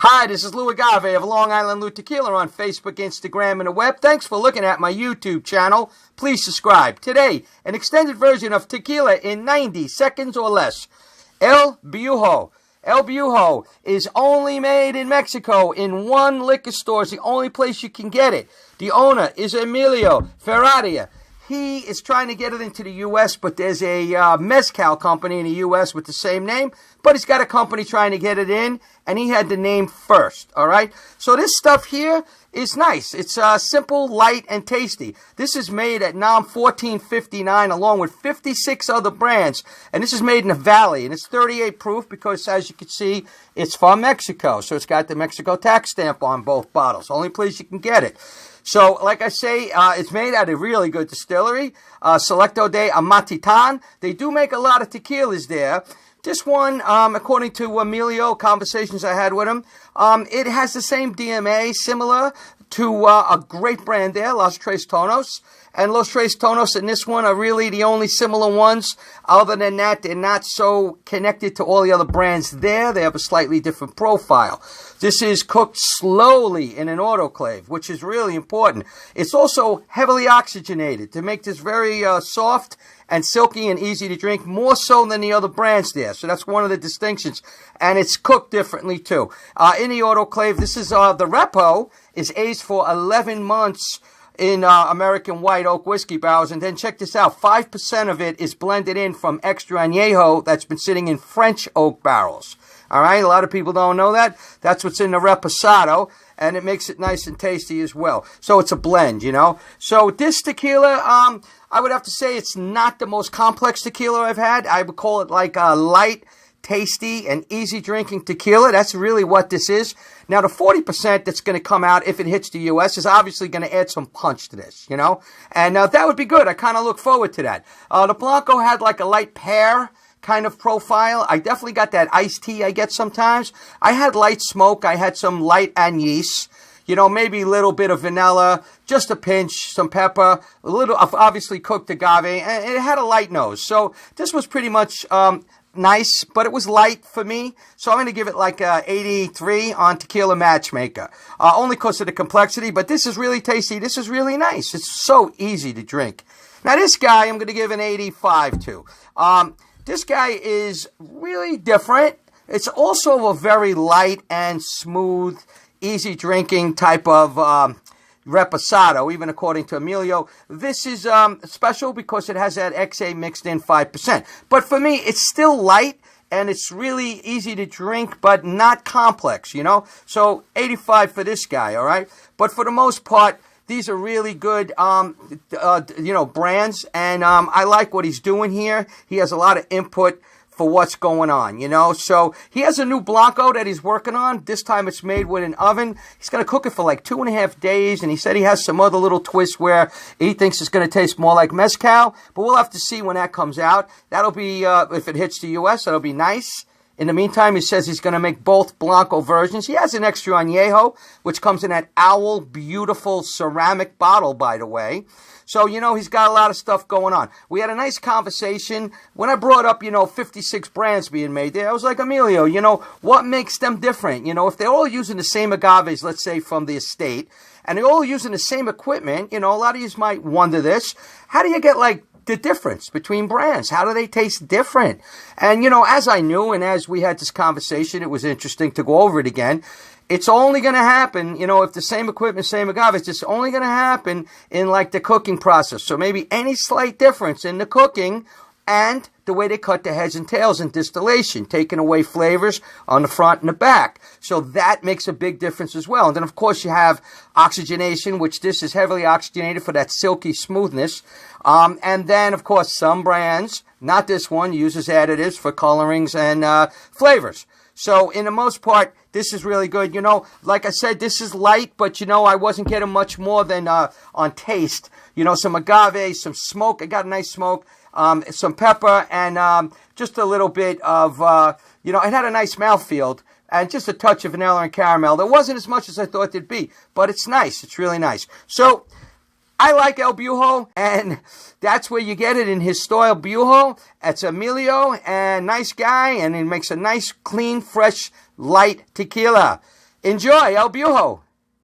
Hi, this is Lou Agave of Long Island Lou Tequila on Facebook, Instagram, and the web. Thanks for looking at my YouTube channel. Please subscribe. Today, an extended version of tequila in 90 seconds or less. El Búho. El Búho is only made in Mexico in one liquor store. It's the only place you can get it. The owner is Emilio Ferraria. He is trying to get it into the U.S., but there's a mezcal company in the U.S. with the same name, but he's got a company trying to get it in, and he had the name first, all right? So this stuff here is nice. It's simple, light, and tasty. This is made at NOM 1459 along with 56 other brands, and this is made in the Valley, and it's 38 proof because, as you can see, it's from Mexico, so it's got the Mexico tax stamp on both bottles. Only place you can get it. So, like I say, it's made at a really good distillery, Selecto de Amatitan. They do make a lot of tequilas there. This one, according to Emilio, conversations I had with him, it has the same DMA, similar to a great brand there, Los Tres Tonos. And Los Tres Tonos and this one are really the only similar ones. Other than that, they're not so connected to all the other brands there. They have a slightly different profile. This is cooked slowly in an autoclave, which is really important. It's also heavily oxygenated to make this very soft and silky and easy to drink, more so than the other brands there. So that's one of the distinctions. And it's cooked differently, too. In the autoclave, this is the Repo is aged for 11 months in American white oak whiskey barrels. And then check this out. 5% of it is blended in from extra añejo that's been sitting in French oak barrels. All right, a lot of people don't know that. That's what's in the Reposado, and it makes it nice and tasty as well. So it's a blend, you know. So this tequila, I would have to say it's not the most complex tequila I've had. I would call it like a light, tasty, and easy drinking tequila. That's really what this is. Now, the 40% that's going to come out if it hits the U.S. is obviously going to add some punch to this, you know. And that would be good. I kind of look forward to that. The Blanco had like a light pear kind of profile. I definitely got that iced tea I get sometimes. I had light smoke. I had some light anise. You know, maybe a little bit of vanilla, just a pinch, some pepper, a little of obviously cooked agave, and it had a light nose. So this was pretty much nice, but it was light for me. So I'm going to give it like 83 on Tequila Matchmaker. Only because of the complexity, but this is really tasty. This is really nice. It's so easy to drink. Now this guy I'm going to give an 85 to. This guy is really different. It's also a very light and smooth, easy drinking type of Reposado, even according to Emilio. This is special because it has that XA mixed in 5%. But for me, it's still light and it's really easy to drink, but not complex, you know? So 85 for this guy, all right? But for the most part, these are really good, you know, brands, and I like what he's doing here. He has a lot of input for what's going on, you know. So he has a new Blanco that he's working on. This time it's made with an oven. He's going to cook it for like 2.5 days, and he said he has some other little twists where he thinks it's going to taste more like mezcal, but we'll have to see when that comes out. That'll be, if it hits the U.S., that'll be nice. In the meantime, he says he's going to make both Blanco versions. He has an extra añejo, which comes in that owl beautiful ceramic bottle, by the way. So, you know, he's got a lot of stuff going on. We had a nice conversation. When I brought up, you know, 56 brands being made there, I was like, Emilio, you know, what makes them different? You know, if they're all using the same agaves, let's say, from the estate, and they're all using the same equipment, you know, a lot of you might wonder this. How do you get, like, the difference between brands? How do they taste different? And, you know, as I knew and as we had this conversation, it was interesting to go over it again. It's only going to happen, you know, if the same equipment, same agave, it's just only going to happen in like the cooking process. So maybe any slight difference in the cooking and the way they cut the heads and tails in distillation, taking away flavors on the front and the back. So that makes a big difference as well. And then, of course, you have oxygenation, which this is heavily oxygenated for that silky smoothness. And then, of course, some brands, not this one, uses additives for colorings and flavors. So, in the most part, this is really good. You know, like I said, this is light, but, you know, I wasn't getting much more than on taste. You know, some agave, some smoke. I got a nice smoke. Some pepper, and just a little bit of, you know, it had a nice mouthfeel, and just a touch of vanilla and caramel. There wasn't as much as I thought there'd be, but it's nice. It's really nice. So, I like El Búho, and that's where you get it in his store, El Búho. It's Emilio, and nice guy, and he makes a nice, clean, fresh, light tequila. Enjoy El Búho.